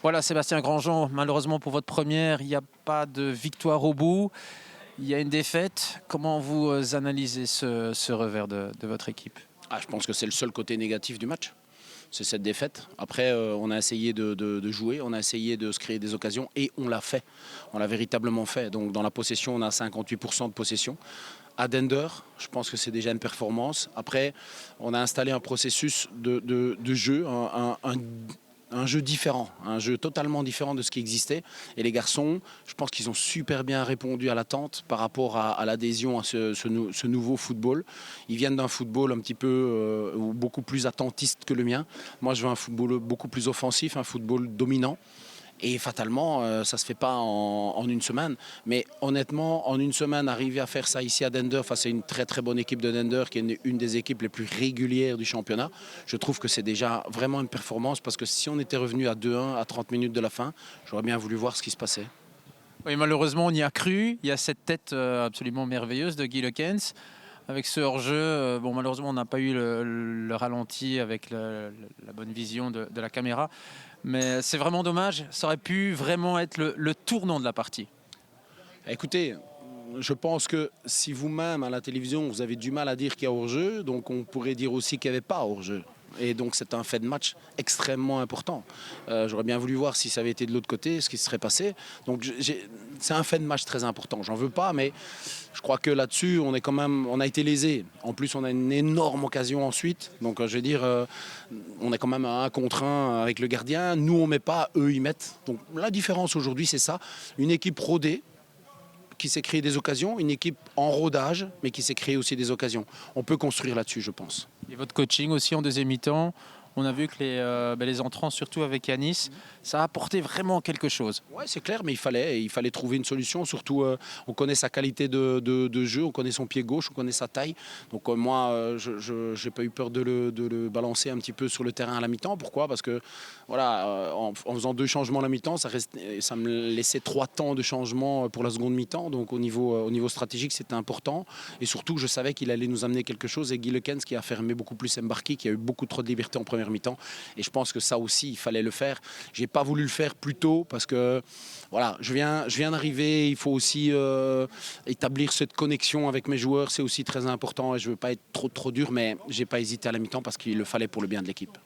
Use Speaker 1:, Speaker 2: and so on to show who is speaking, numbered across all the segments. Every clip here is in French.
Speaker 1: Voilà, Sébastien Grandjean, malheureusement pour votre première, il n'y a pas de victoire au bout. Il y a une défaite. Comment vous analysez ce revers de votre équipe?
Speaker 2: Je pense que c'est le seul côté négatif du match. C'est cette défaite. Après, on a essayé de jouer, on a essayé de se créer des occasions et on l'a fait. On l'a véritablement fait. Donc dans la possession, on a 58% de possession. À Dender, je pense que c'est déjà une performance. Après, on a installé un processus de jeu, un jeu différent, un jeu totalement différent de ce qui existait. Et les garçons, je pense qu'ils ont super bien répondu à l'attente par rapport à l'adhésion à ce nouveau football. Ils viennent d'un football un petit peu beaucoup plus attentiste que le mien. Moi, je veux un football beaucoup plus offensif, un football dominant. Et fatalement, ça ne se fait pas en une semaine. Mais honnêtement, en une semaine, arriver à faire ça ici à Dender face à une très très bonne équipe de Dender, qui est une des équipes les plus régulières du championnat, je trouve que c'est déjà vraiment une performance. Parce que si on était revenu à 2-1 à 30 minutes de la fin, j'aurais bien voulu voir ce qui se passait.
Speaker 1: Oui, malheureusement, on y a cru. Il y a cette tête absolument merveilleuse de Guy Lekens. Avec ce hors-jeu, bon, malheureusement, on n'a pas eu le ralenti avec la bonne vision de la caméra. Mais c'est vraiment dommage. Ça aurait pu vraiment être le tournant de la partie.
Speaker 2: Écoutez, je pense que si vous-même à la télévision vous avez du mal à dire qu'il y a hors-jeu, donc on pourrait dire aussi qu'il n'y avait pas hors-jeu. Et donc c'est un fait de match extrêmement important. J'aurais bien voulu voir si ça avait été de l'autre côté, ce qui se serait passé. Donc c'est un fait de match très important. J'en veux pas, mais je crois que là-dessus on a été lésé. En plus on a une énorme occasion ensuite. Donc je veux dire, on est quand même à 1 contre 1 avec le gardien. Nous on met pas, eux ils mettent. Donc la différence aujourd'hui c'est ça. Une équipe rodée, qui s'est créé des occasions, une équipe en rodage, mais qui s'est créé aussi des occasions. On peut construire là-dessus, je pense.
Speaker 1: Et votre coaching aussi en deuxième mi-temps, on a vu que les entrants, surtout avec Yanis, ça a apporté vraiment quelque chose.
Speaker 2: Oui, c'est clair, mais il fallait trouver une solution. Surtout, on connaît sa qualité de jeu, on connaît son pied gauche, on connaît sa taille. Donc moi, je n'ai pas eu peur de le balancer un petit peu sur le terrain à la mi-temps. Pourquoi? Parce que voilà, en faisant 2 changements à la mi-temps, ça me laissait 3 temps de changement pour la seconde mi-temps. Donc au niveau stratégique, c'était important. Et surtout, je savais qu'il allait nous amener quelque chose. Et Guy Lekens qui a fermé beaucoup plus Mbarki, qui a eu beaucoup trop de liberté en première mi-temps. Et je pense que ça aussi, il fallait le faire. J'ai pas voulu le faire plus tôt parce que voilà, je viens d'arriver. Il faut aussi établir cette connexion avec mes joueurs. C'est aussi très important. Et je veux pas être trop dur, mais j'ai pas hésité à la mi-temps parce qu'il le fallait pour le bien de l'équipe.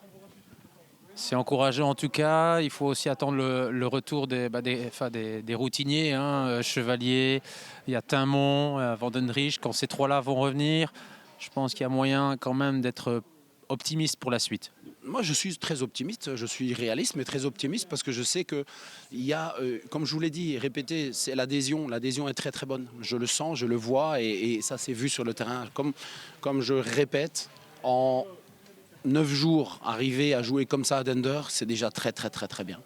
Speaker 1: C'est encourageant en tout cas. Il faut aussi attendre le retour des routiniers, hein, Chevalier, il y a Timon, Vandenrich. Quand ces trois-là vont revenir, je pense qu'il y a moyen quand même d'être optimiste pour la suite.
Speaker 2: Moi, je suis très optimiste, je suis réaliste, mais très optimiste parce que je sais qu'il y a, comme je vous l'ai dit et répété, c'est l'adhésion. L'adhésion est très très bonne. Je le sens, je le vois et ça s'est vu sur le terrain. Comme je répète, en 9 jours, arriver à jouer comme ça à Dender, c'est déjà très très très très bien.